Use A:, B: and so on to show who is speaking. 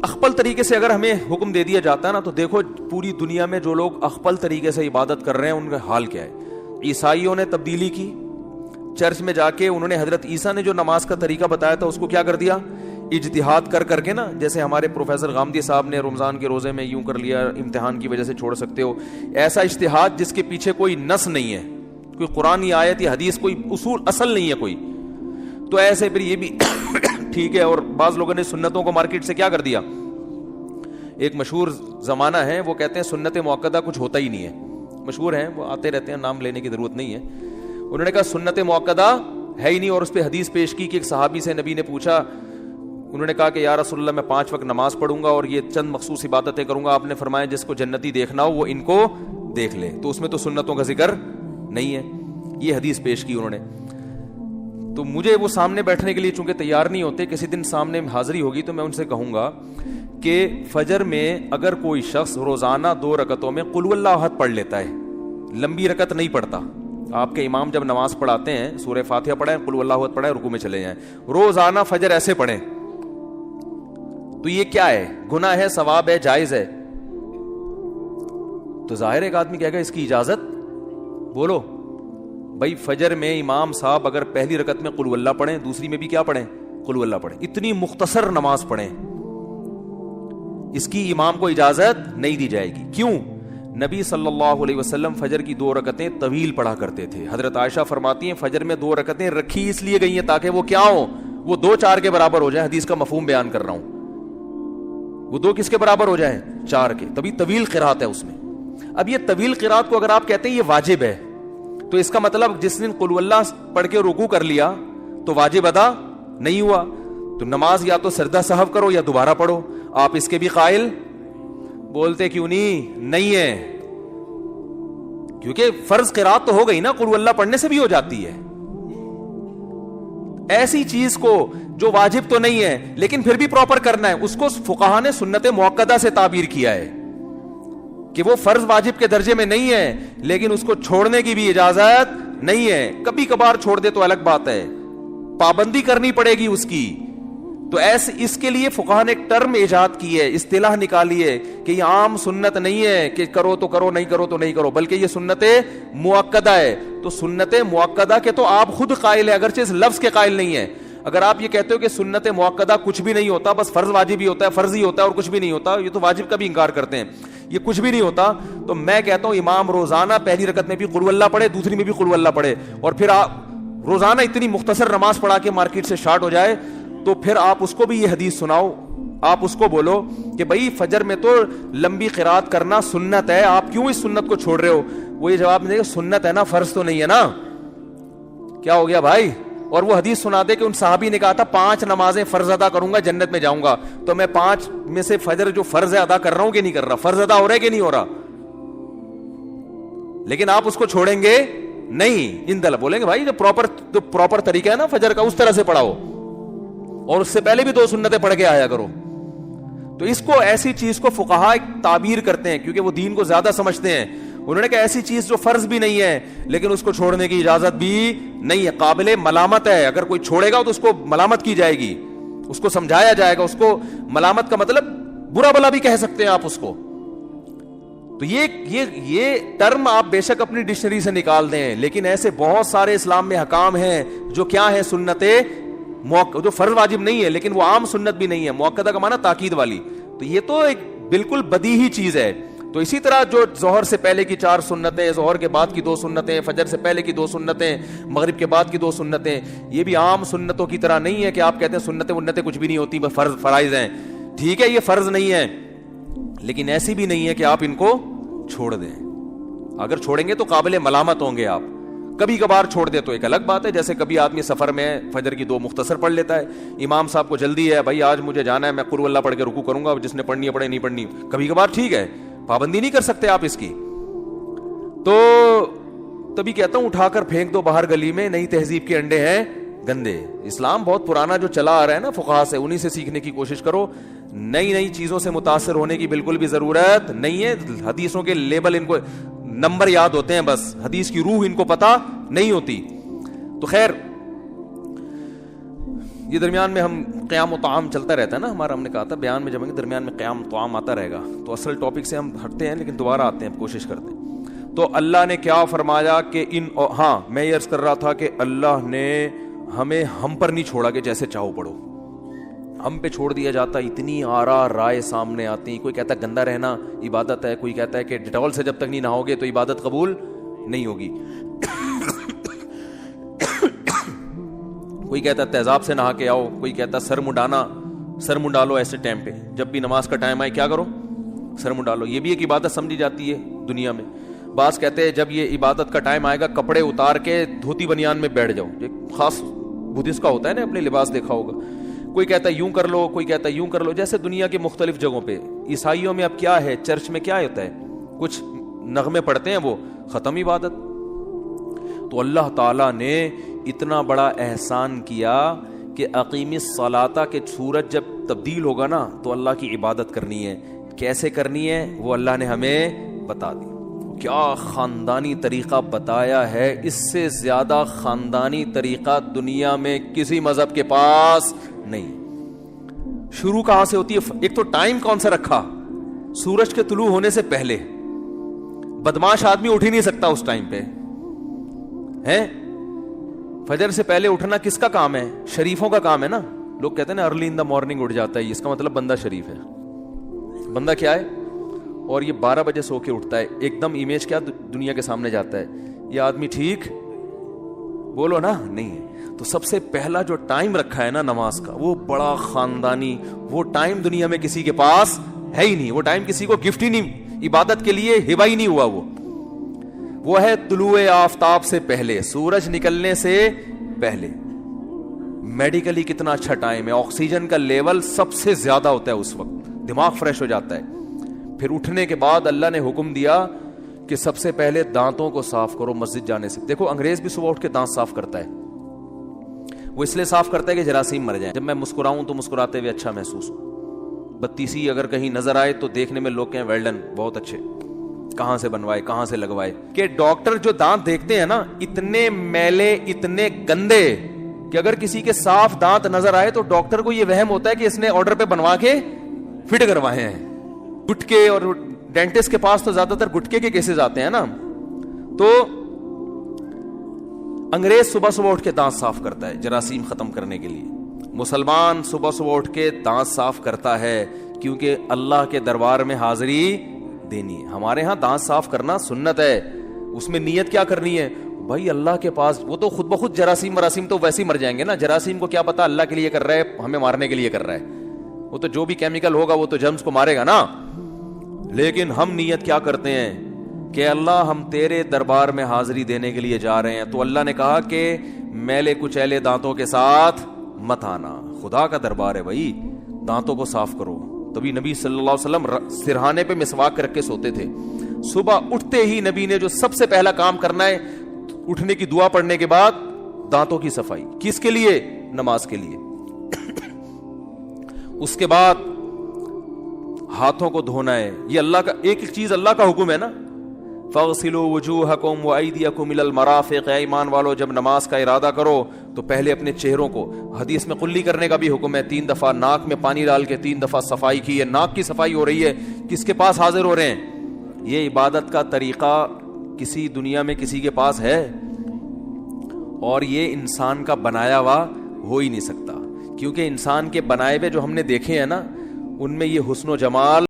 A: اخپل طریقے سے اگر ہمیں حکم دے دیا جاتا ہے نا، تو دیکھو پوری دنیا میں جو لوگ اخپل طریقے سے عبادت کر رہے ہیں ان کا حال کیا ہے. عیسائیوں نے تبدیلی کی، چرچ میں جا کے انہوں نے حضرت عیسیٰ نے جو نماز کا طریقہ بتایا تھا اس کو کیا کر دیا، اجتہاد کر کے نا، جیسے ہمارے پروفیسر غامدی صاحب نے رمضان کے روزے میں یوں کر لیا، امتحان کی وجہ سے چھوڑ سکتے ہو، ایسا اجتہاد جس کے پیچھے کوئی نص نہیں ہے، کوئی قرآن یا آیت یا حدیث، کوئی اصول اصل نہیں ہے کوئی، تو ایسے پھر یہ بھی ٹھیک ہے. اور بعض لوگوں نے سنتوں کو مارکیٹ سے کیا کر دیا. ایک مشہور زمانہ ہے، وہ کہتے ہیں سنت موقدہ کچھ ہوتا ہی نہیں ہے، مشہور ہیں وہ، آتے رہتے ہیں، نام لینے کی ضرورت نہیں ہے. انہوں نے کہا سنت موقدہ ہے ہی نہیں، اور اس پہ حدیث پیش کی کہ ایک صحابی سے نبی نے پوچھا، انہوں نے کہا کہ یا رسول اللہ میں 5 وقت نماز پڑھوں گا اور یہ چند مخصوص عبادتیں کروں گا. آپ نے فرمایا جس کو جنتی دیکھنا ہو وہ ان کو دیکھ لے، تو اس میں تو سنتوں کا ذکر نہیں ہے. یہ حدیث پیش کی انہوں نے. تو مجھے وہ سامنے بیٹھنے کے لیے چونکہ تیار نہیں ہوتے، کسی دن سامنے حاضری ہوگی تو میں ان سے کہوں گا کہ فجر میں اگر کوئی شخص روزانہ 2 رکعتوں میں قل واللہ احد پڑھ لیتا ہے، لمبی رکعت نہیں پڑھتا، آپ کے امام جب نماز پڑھاتے ہیں سورہ فاتحہ پڑھیں، قل واللہ احد پڑھیں، رکوع میں چلے جائیں، روزانہ فجر ایسے پڑھیں، تو یہ کیا ہے، گناہ ہے، ثواب ہے، جائز ہے؟ تو ظاہر ایک آدمی کہے گا اس کی اجازت، بولو بھائی فجر میں امام صاحب اگر پہلی رکعت میں قل واللہ پڑھیں، دوسری میں بھی کیا پڑھیں، قل واللہ پڑھیں، اتنی مختصر نماز پڑھیں، اس کی امام کو اجازت نہیں دی جائے گی. کیوں؟ نبی صلی اللہ علیہ وسلم فجر کی 2 رکعتیں طویل پڑھا کرتے تھے. حضرت عائشہ فرماتی ہیں فجر میں 2 رکعتیں رکھی اس لیے گئی ہیں تاکہ وہ کیا ہوں، وہ 2 4 کے برابر ہو جائیں. حدیث کا مفہوم بیان کر رہا ہوں، وہ 2 کس کے برابر ہو جائیں، 4 کے، تبھی طویل قرات ہے اس میں. اب یہ طویل قرات کو اگر آپ کہتے ہیں یہ واجب ہے، تو اس کا مطلب جس دن قل واللہ پڑھ کے رکوع کر لیا تو واجب ادا نہیں ہوا، تو نماز یا تو سجدہ سہو کرو یا دوبارہ پڑھو. آپ اس کے بھی قائل، بولتے کیوں نہیں ہے، کیونکہ فرض قرات تو ہو گئی نا، قل واللہ پڑھنے سے بھی ہو جاتی ہے. ایسی چیز کو جو واجب تو نہیں ہے لیکن پھر بھی پراپر کرنا ہے، اس کو فقہا نے سنت موقدہ سے تعبیر کیا ہے کہ وہ فرض واجب کے درجے میں نہیں ہے لیکن اس کو چھوڑنے کی بھی اجازت نہیں ہے. کبھی کبھار چھوڑ دے تو الگ بات ہے، پابندی کرنی پڑے گی اس کی. تو ایسے اس کے لیے فقہا نے ایک ٹرم ایجاد کی ہے، اصطلاح نکالی ہے کہ یہ عام سنت نہیں ہے کہ کرو تو کرو، نہیں کرو تو نہیں کرو، بلکہ یہ سنت مؤکدہ ہے. تو سنت مؤکدہ کے تو آپ خود قائل ہے، اگرچہ اس لفظ کے قائل نہیں ہے. اگر آپ یہ کہتے ہو کہ سنت مؤکدہ کچھ بھی نہیں ہوتا، بس فرض واجب ہی ہوتا ہے، فرض ہی ہوتا ہے اور کچھ بھی نہیں ہوتا، یہ تو واجب کا بھی انکار کرتے ہیں، یہ کچھ بھی نہیں ہوتا، تو میں کہتا ہوں امام روزانہ پہلی رکعت میں بھی قل واللہ پڑھے، دوسری میں بھی قل واللہ پڑھے، اور پھر آپ روزانہ اتنی مختصر نماز پڑھا کے مارکیٹ سے شارٹ ہو جائے تو پھر آپ اس کو بھی یہ حدیث سناؤ. آپ اس کو بولو کہ بھائی فجر میں تو لمبی قرات کرنا سنت ہے، آپ کیوں اس سنت کو چھوڑ رہے ہو؟ وہ یہ جواب دے گا سنت ہے نا، فرض تو نہیں ہے نا. کیا ہو گیا بھائی؟ اور وہ حدیث سنا دے کہ ان صحابی نے کہا تھا 5 نمازیں فرض ادا کروں گا جنت میں جاؤں گا، تو میں 5 میں سے فجر جو فرض ہے ادا کر رہا ہوں کہ نہیں کر رہا، فرض ادا ہو رہا ہے کہ نہیں ہو رہا، لیکن آپ اس کو چھوڑیں گے نہیں. ان دل بولیں گے بھائی جو پراپر طریقہ ہے نا فجر کا اس طرح سے پڑھاؤ، اور اس سے پہلے بھی 2 سنتیں پڑھ کے آیا کرو. تو اس کو ایسی چیز کو فقہا تعبیر کرتے ہیں کیونکہ وہ دین کو زیادہ سمجھتے ہیں. انہوں نے کہا ایسی چیز جو فرض بھی نہیں ہے لیکن اس کو چھوڑنے کی اجازت بھی نہیں ہے، قابل ملامت ہے. اگر کوئی چھوڑے گا تو اس کو ملامت کی جائے گی، اس کو سمجھایا جائے گا. اس کو ملامت کا مطلب برا بلا بھی کہہ سکتے ہیں آپ اس کو. تو یہ ٹرم آپ بے شک اپنی ڈکشنری سے نکال دیں، لیکن ایسے بہت سارے اسلام میں حکام ہیں جو کیا ہے سنت جو فرض واجب نہیں ہے لیکن وہ عام سنت بھی نہیں ہے. مؤکدہ کا معنی تاکید والی، تو یہ تو ایک بالکل بدیہی چیز ہے. تو اسی طرح جو ظہر سے پہلے کی 4 سنتیں، ظہر کے بعد کی 2 سنتیں، فجر سے پہلے کی 2 سنتیں، مغرب کے بعد کی 2 سنتیں، یہ بھی عام سنتوں کی طرح نہیں ہے کہ آپ کہتے ہیں سنتیں کچھ بھی نہیں ہوتی، بس فرائض ہیں. ٹھیک ہے یہ فرض نہیں ہے لیکن ایسی بھی نہیں ہے کہ آپ ان کو چھوڑ دیں. اگر چھوڑیں گے تو قابل ملامت ہوں گے آپ. کبھی کبھار چھوڑ دے تو ایک الگ بات ہے، جیسے کبھی آدمی سفر میں فجر کی 2 مختصر پڑھ لیتا ہے، امام صاحب کو جلدی ہے بھائی آج مجھے جانا ہے، میں قل واللہ پڑھ کے رکوع کروں گا، جس نے پڑھنی ہے پڑھے، نہیں پڑھنی کبھی کبھار ٹھیک ہے، پابندی نہیں کر سکتے آپ اس کی. تو تبھی کہتا ہوں اٹھا کر پھینک دو باہر گلی میں، نئی تہذیب کے انڈے ہیں گندے. اسلام بہت پرانا جو چلا آ رہا ہے نا فقہا سے، انہی سے سیکھنے کی کوشش کرو. نئی چیزوں سے متاثر ہونے کی بالکل بھی ضرورت نہیں ہے. حدیثوں کے لیبل ان کو نمبر یاد ہوتے ہیں بس، حدیث کی روح ان کو پتہ نہیں ہوتی. تو خیر یہ درمیان میں ہم قیام و طعام چلتا رہتا ہے نا ہمارا, ہم نے کہا تھا بیان میں جب درمیان میں قیام طعام آتا رہے گا. تو اصل ٹاپک سے ہم ہٹتے ہیں لیکن دوبارہ آتے ہیں, کوشش کرتے ہیں. تو اللہ نے کیا فرمایا کہ ہاں میں یہ عرض کر رہا تھا کہ اللہ نے ہمیں ہم پر نہیں چھوڑا کہ جیسے چاہو پڑھو, ہم پہ چھوڑ دیا جاتا. اتنی آرا رائے سامنے آتی, کوئی کہتا ہے گندا رہنا عبادت ہے, کوئی کہتا ہے کہ ڈیٹول سے جب تک نہیں نہاؤ گے تو عبادت قبول نہیں ہوگی, کوئی کہتا ہے تیزاب سے نہا کے آؤ, کوئی کہتا ہے سر منڈالو ایسے ٹائم پہ, جب بھی نماز کا ٹائم آئے کیا کرو, سر منڈالو. یہ بھی ایک عبادت سمجھی جاتی ہے دنیا میں. بعض کہتے ہیں جب یہ عبادت کا ٹائم آئے گا کپڑے اتار کے دھوتی بنیان میں بیٹھ جاؤ, ایک خاص بدھسٹ کا ہوتا ہے نا, اپنے لباس دیکھا ہوگا. کوئی کہتا ہے یوں کر لو, کوئی کہتا ہے یوں کر لو, جیسے دنیا کے مختلف جگہوں پہ. عیسائیوں میں اب کیا ہے, چرچ میں کیا ہوتا ہے, کچھ نغمے پڑھتے ہیں, وہ ختم عبادت. تو اللہ تعالیٰ نے اتنا بڑا احسان کیا کہ اقیم الصلاۃ کے سورج جب تبدیل ہوگا نا تو اللہ کی عبادت کرنی ہے. کیسے کرنی ہے وہ اللہ نے ہمیں بتا دی. کیا خاندانی طریقہ بتایا ہے, اس سے زیادہ خاندانی طریقہ دنیا میں کسی مذہب کے پاس نہیں. شروع کہاں سے ہوتی ہے, ایک تو ٹائم کون سا رکھا, سورج کے طلوع ہونے سے پہلے. بدماش آدمی اٹھ ہی نہیں سکتا اس ٹائم پہ ہے. فجر سے پہلے اٹھنا کس کا کام ہے, شریفوں کا کام ہے نا. لوگ کہتے ہیں نا ارلی ان دا مارننگ اٹھ جاتا ہے, اس کا مطلب بندہ شریف ہے. بندہ کیا ہے, اور یہ 12 بجے سو کے اٹھتا ہے, ایک دم امیج کیا دنیا کے سامنے جاتا ہے, یہ آدمی ٹھیک بولو نا نہیں ہے. تو سب سے پہلا جو ٹائم رکھا ہے نا نماز کا, وہ بڑا خاندانی. وہ ٹائم دنیا میں کسی کے پاس ہے ہی نہیں, وہ ٹائم کسی کو گفٹ ہی نہیں, عبادت کے لیے ہبا ہی نہیں ہوا. وہ ہے طلوع آفتاب سے پہلے, سورج نکلنے سے پہلے. میڈیکلی کتنا اچھا ٹائم ہے, آکسیجن کا لیول سب سے زیادہ ہوتا ہے اس وقت, دماغ فریش ہو جاتا ہے. پھر اٹھنے کے بعد اللہ نے حکم دیا کہ سب سے پہلے دانتوں کو صاف کرو مسجد جانے سے. دیکھو انگریز بھی صبح اٹھ کے دانت صاف کرتا ہے, وہ اس لیے صاف کرتا ہے کہ جراثیم مر جائیں. جب میں مسکراؤں تو مسکراتے ہوئے اچھا محسوس ہو. بتیسی اگر کہیں نظر آئے تو دیکھنے میں لوگ کہیں ویل ڈن, بہت اچھے, کہاں سے بنوائے کہاں سے لگوائے. کہ ڈاکٹر جو دانت دیکھتے ہیں نا, اتنے میلے اتنے گندے کہ اگر کسی کے صاف دانت نظر آئے تو ڈاکٹر کو یہ وہم ہوتا ہے کہ اس نے آرڈر پہ بنوا کے فٹ کروائے ہیں. گٹکے, اور ڈینٹسٹ کے پاس تو زیادہ تر گٹکے کے کیسز آتے ہیں نا. تو انگریز صبح صبح اٹھ کے دانت صاف کرتا ہے جراثیم ختم کرنے کے لیے. مسلمان صبح صبح اٹھ کے دانت صاف کرتا ہے کیونکہ اللہ کے دربار میں حاضری دینی ہے. ہمارے ہاں دانت صاف کرنا سنت ہے, اس میں نیت کیا کرنی ہے بھائی, اللہ کے پاس. وہ تو خود بخود جراثیم مراسیم تو ویسے ہی مر جائیں گے نا. جراثیم کو کیا پتا اللہ کے لیے کر رہا ہے, ہمیں مارنے کے لیے کر رہا ہے. وہ تو جو بھی کیمیکل ہوگا وہ تو جرمز کو مارے گا نا. لیکن ہم نیت کیا کرتے ہیں کہ اللہ ہم تیرے دربار میں حاضری دینے کے لیے جا رہے ہیں. تو اللہ نے کہا کہ میلے کچیلے دانتوں کے ساتھ مت آنا, خدا کا دربار ہے بھائی, دانتوں کو صاف کرو. تبھی نبی صلی اللہ علیہ وسلم سرہانے پہ مسواک رکھ کے سوتے تھے. صبح اٹھتے ہی نبی نے جو سب سے پہلا کام کرنا ہے, اٹھنے کی دعا پڑھنے کے بعد دانتوں کی صفائی. کس کے لیے, نماز کے لیے. اس کے بعد ہاتھوں کو دھونا ہے. یہ اللہ کا ایک چیز, اللہ کا حکم ہے نا, فاغسلوا وجوہکم وایدیکم الی المرافق. اے ایمان والو جب نماز کا ارادہ کرو تو پہلے اپنے چہروں کو, حدیث میں قلی کرنے کا بھی حکم ہے, 3 دفعہ ناک میں پانی ڈال کے 3 دفعہ صفائی کی ہے. ناک کی صفائی ہو رہی ہے, کس کے پاس حاضر ہو رہے ہیں. یہ عبادت کا طریقہ کسی دنیا میں کسی کے پاس ہے, اور یہ انسان کا بنایا ہوا ہو ہی نہیں سکتا. کیونکہ انسان کے بنائے ہوئے جو ہم نے دیکھے ہیں نا, ان میں یہ حسن و جمال